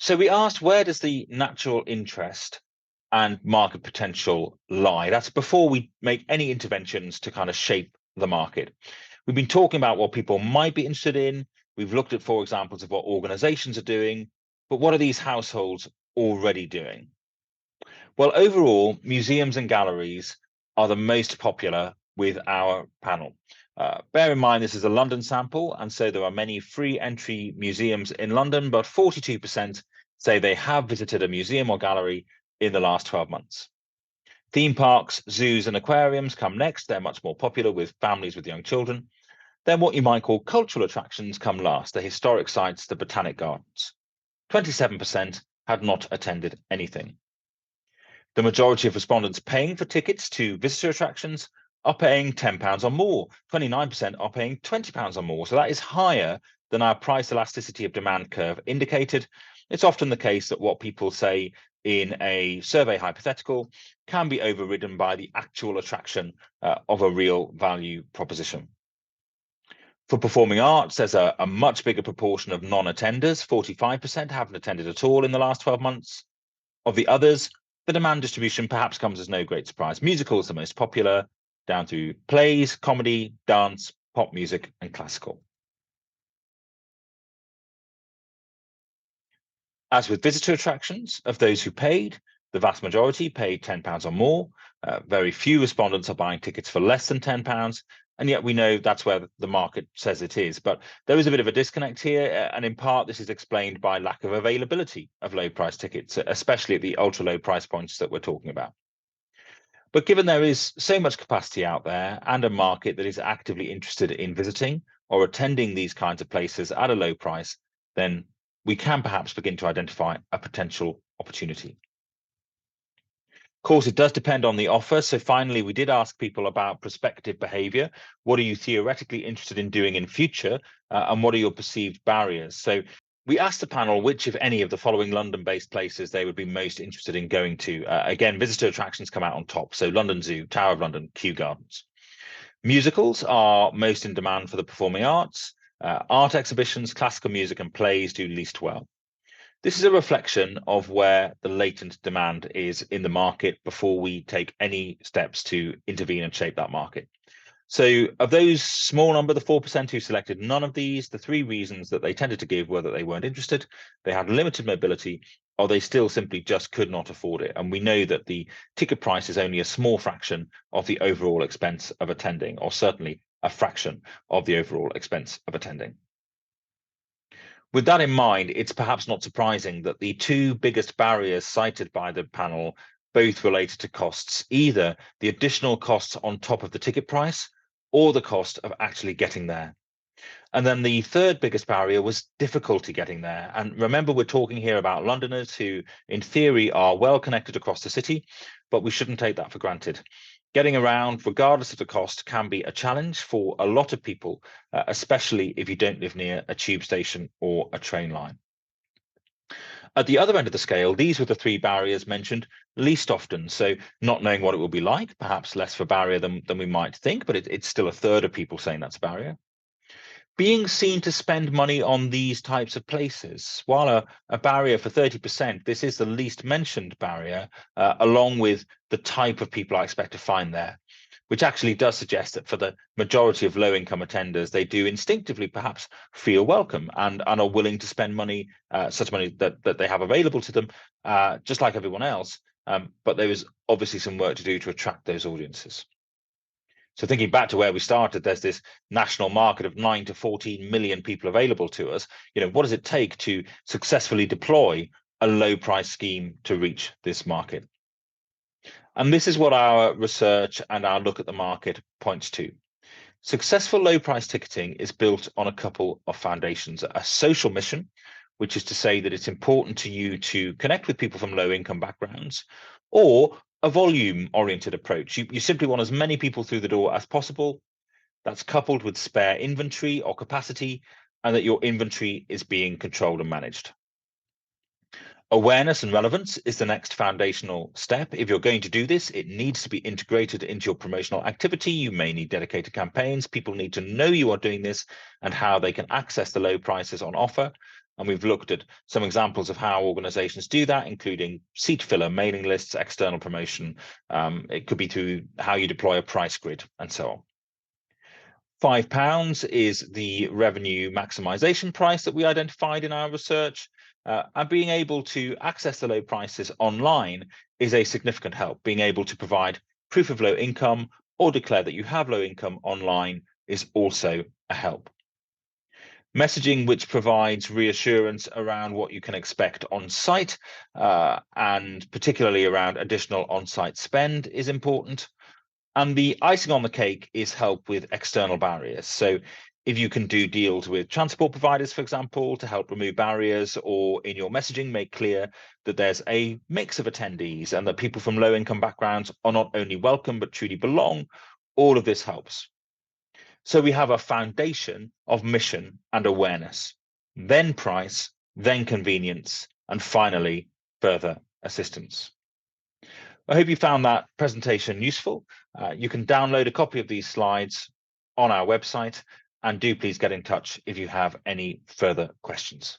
So we asked, where does the natural interest and market potential lie? That's before we make any interventions to kind of shape the market. We've been talking about what people might be interested in. We've looked at 4 examples of what organizations are doing, but what are these households already doing? Well, overall, museums and galleries are the most popular with our panel. Bear in mind, this is a London sample, and so there are many free entry museums in London, but 42% say they have visited a museum or gallery in the last 12 months. Theme parks, zoos, and aquariums come next. They're much more popular with families with young children. Then what you might call cultural attractions come last, the historic sites, the botanic gardens. 27% had not attended anything. The majority of respondents paying for tickets to visitor attractions are paying £10 or more. 29% are paying £20 or more. So that is higher than our price elasticity of demand curve indicated. It's often the case that what people say in a survey hypothetical can be overridden by the actual attraction of a real value proposition. For performing arts, there's a much bigger proportion of non-attenders. 45% haven't attended at all in the last 12 months. Of the others, the demand distribution perhaps comes as no great surprise. Musicals are the most popular, down to plays, comedy, dance, pop music, and classical. As with visitor attractions, of those who paid, the vast majority paid £10 or more. Very few respondents are buying tickets for less than £10, and yet we know that's where the market says it is. But there is a bit of a disconnect here, and in part this is explained by lack of availability of low price tickets, especially at the ultra low price points that we're talking about. But given there is so much capacity out there and a market that is actively interested in visiting or attending these kinds of places at a low price, then we can perhaps begin to identify a potential opportunity. Of course, it does depend on the offer. So finally, we did ask people about prospective behavior. What are you theoretically interested in doing in future? And what are your perceived barriers? So we asked the panel which, if any, of the following London-based places they would be most interested in going to. Again, visitor attractions come out on top. So London Zoo, Tower of London, Kew Gardens. Musicals are most in demand for the performing arts. Art exhibitions, classical music and plays do least well. This is a reflection of where the latent demand is in the market before we take any steps to intervene and shape that market. So of those small number, the 4% who selected none of these, the 3 reasons that they tended to give were that they weren't interested, they had limited mobility, or they still simply just could not afford it. And we know that the ticket price is only a small fraction of the overall expense of attending, or certainly a fraction of the overall expense of attending. With that in mind, it's perhaps not surprising that the 2 biggest barriers cited by the panel both related to costs, either the additional costs on top of the ticket price or the cost of actually getting there. And then the 3rd biggest barrier was difficulty getting there. And remember, we're talking here about Londoners who, in theory, are well connected across the city, but we shouldn't take that for granted. Getting around, regardless of the cost, can be a challenge for a lot of people, especially if you don't live near a tube station or a train line. At the other end of the scale, these were the 3 barriers mentioned least often. So not knowing what it will be like, perhaps less of a barrier than we might think, but it's still a third of people saying that's a barrier. Being seen to spend money on these types of places, while a barrier for 30%, this is the least mentioned barrier, along with the type of people I expect to find there, which actually does suggest that for the majority of low-income attenders, they do instinctively perhaps feel welcome and are willing to spend money, such money that they have available to them, just like everyone else. But there is obviously some work to do to attract those audiences. So thinking back to where we started, there's this national market of 9 to 14 million people available to us. What does it take to successfully deploy a low price scheme to reach this market? And this is what our research and our look at the market points to. Successful low price ticketing is built on a couple of foundations: a social mission, which is to say that it's important to you to connect with people from low income backgrounds, or a volume oriented approach. You simply want as many people through the door as possible. That's coupled with spare inventory or capacity, and that your inventory is being controlled and managed. Awareness and relevance is the next foundational step. If you're going to do this, it needs to be integrated into your promotional activity. You may need dedicated campaigns. People need to know you are doing this and how they can access the low prices on offer. And we've looked at some examples of how organizations do that, including seat filler, mailing lists, external promotion. It could be through how you deploy a price grid and so on. £5 is the revenue maximization price that we identified in our research. And being able to access the low prices online is a significant help. Being able to provide proof of low income or declare that you have low income online is also a help. Messaging which provides reassurance around what you can expect on site, and particularly around additional on-site spend, is important. And the icing on the cake is help with external barriers. So if you can do deals with transport providers, for example, to help remove barriers, or in your messaging, make clear that there's a mix of attendees and that people from low income backgrounds are not only welcome, but truly belong, all of this helps. So we have a foundation of mission and awareness, then price, then convenience, and finally, further assistance. I hope you found that presentation useful. You can download a copy of these slides on our website, and do please get in touch if you have any further questions.